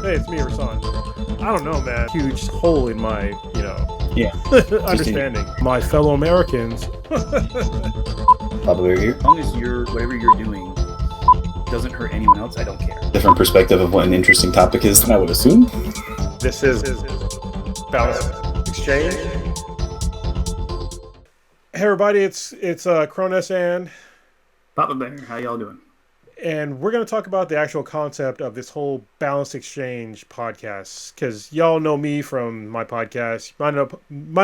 Hey, it's me, Rasan. I don't know, man. Huge hole in my, Yeah, understanding. My fellow Americans. probably here. As long as whatever you're doing doesn't hurt anyone else, I don't care. Different perspective of what an interesting topic is than I would assume. This is Balanced Exchange. Hey, everybody, it's Cronus Papa Bear, how y'all doing? and we're going to talk about the actual concept of this whole Balanced Exchange podcast, because y'all know me from my podcast. Might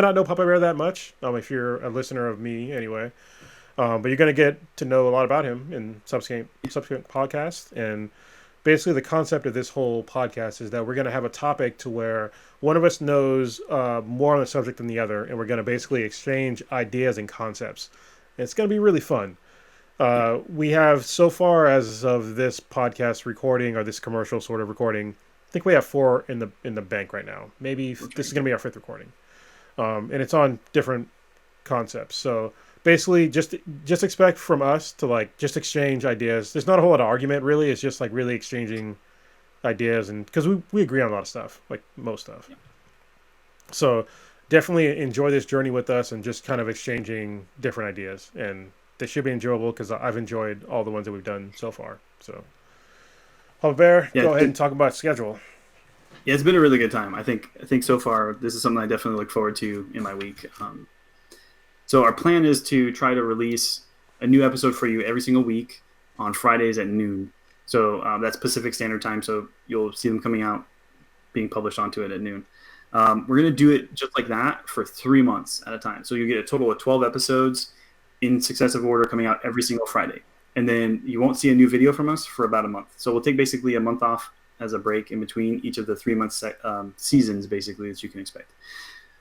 not know Papa Bear that much, if you're a listener of me anyway. But you're going to get to know a lot about him in subsequent podcasts. And basically, the concept of this whole podcast is that we're going to have a topic to where one of us knows more on the subject than the other, and we're going to basically exchange ideas and concepts. And it's going to be really fun. We have so far, as of this podcast recording or this commercial sort of recording, I think we have 4 in the bank right now. Maybe this is going to be our 5th recording, and it's on different concepts. So basically, just expect from us to just exchange ideas. There's not a whole lot of argument really. It's just really exchanging ideas, and because we agree on a lot of stuff, like most stuff. Yeah. So definitely enjoy this journey with us and just kind of exchanging different ideas, and they should be enjoyable because I've enjoyed all the ones that we've done so far. So, Papa Bear, go ahead and talk about schedule. Yeah, it's been a really good time. I think so far this is something I definitely look forward to in my week. So our plan is to try to release a new episode for you every single week on Fridays at noon. So that's Pacific Standard Time. So you'll see them coming out, being published onto it at noon. We're going to do it just like that for 3 months at a time. So you get a total of 12 episodes in successive order coming out every single Friday. And then you won't see a new video from us for about a month. So we'll take basically a month off as a break in between each of the 3-month seasons, basically, that you can expect.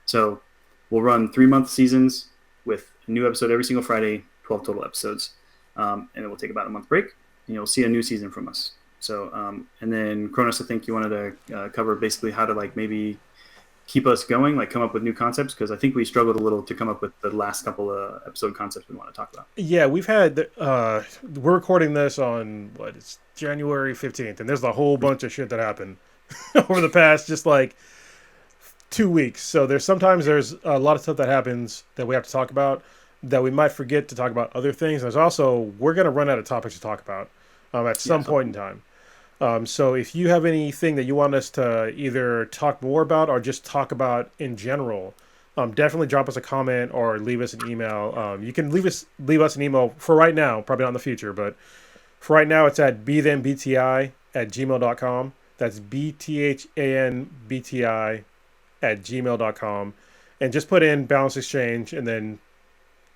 So we'll run 3-month seasons with a new episode every single Friday, 12 total episodes. And then we'll take about a month break, and you'll see a new season from us. So, and then Cronus, I think you wanted to cover basically how to maybe keep us going, come up with new concepts, because I think we struggled a little to come up with the last couple of episode concepts we want to talk about. Yeah, we've had we're recording this on it's January 15th, and there's a whole bunch of shit that happened over the past 2 weeks. So there's a lot of stuff that happens that we have to talk about that we might forget to talk about other things. There's also, we're going to run out of topics to talk about at some point in time. So if you have anything that you want us to either talk more about or just talk about in general, definitely drop us a comment or leave us an email. You can leave us an email for right now, probably not in the future, but for right now it's at bthanbti@gmail.com. That's bthanbti@gmail.com. And just put in Balance Exchange and then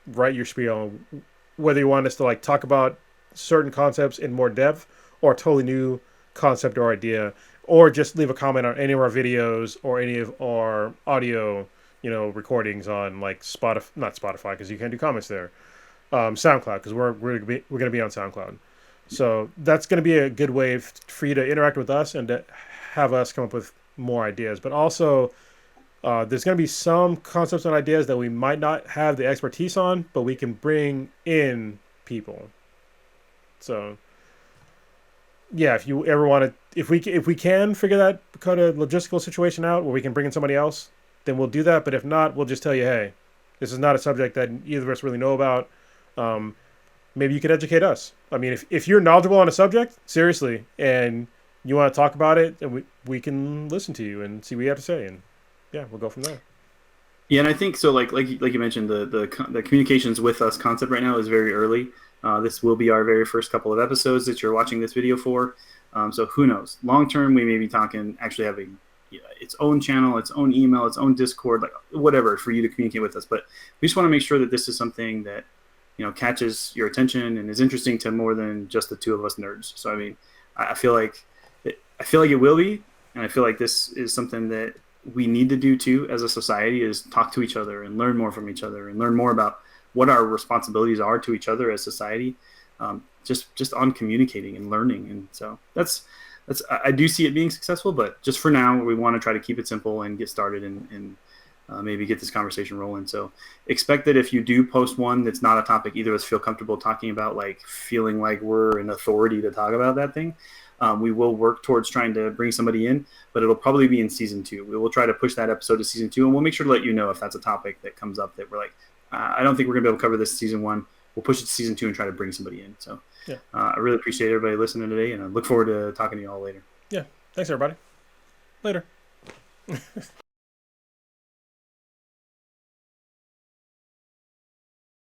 write your spiel, whether you want us to talk about certain concepts in more depth or a totally new concept or idea, or just leave a comment on any of our videos or any of our audio recordings on not Spotify, because you can't do comments there, SoundCloud, because we're going to be on SoundCloud. So that's going to be a good way for you to interact with us and to have us come up with more ideas. But also there's going to be some concepts and ideas that we might not have the expertise on, but we can bring in people. So yeah, if you ever want to, if we can figure that kind of logistical situation out where we can bring in somebody else, then we'll do that. But if not, we'll just tell you, hey, this is not a subject that either of us really know about. Maybe you could educate us. I mean, if you're knowledgeable on a subject, seriously, and you want to talk about it, then we can listen to you and see what you have to say, and yeah, we'll go from there. Yeah, and I think so. Like you mentioned, the communications with us concept right now is very early. This will be our very first couple of episodes that you're watching this video for. So who knows? Long term, we may be talking actually having its own channel, its own email, its own Discord, whatever, for you to communicate with us. But we just want to make sure that this is something that catches your attention and is interesting to more than just the two of us nerds. So I mean, I feel like it will be, and I feel like this is something that we need to do too as a society, is talk to each other and learn more from each other and learn more about what our responsibilities are to each other as society, just on communicating and learning. And so that's I do see it being successful, but just for now, we want to try to keep it simple and get started and maybe get this conversation rolling. So expect that if you do post one that's not a topic either of us feel comfortable talking about, feeling like we're an authority to talk about that thing, We will work towards trying to bring somebody in, but it'll probably be in season 2. We will try to push that episode to season 2, and we'll make sure to let you know if that's a topic that comes up that we're like, I don't think we're going to be able to cover this season 1. We'll push it to season 2 and try to bring somebody in. So I really appreciate everybody listening today, and I look forward to talking to you all later. Yeah. Thanks, everybody. Later.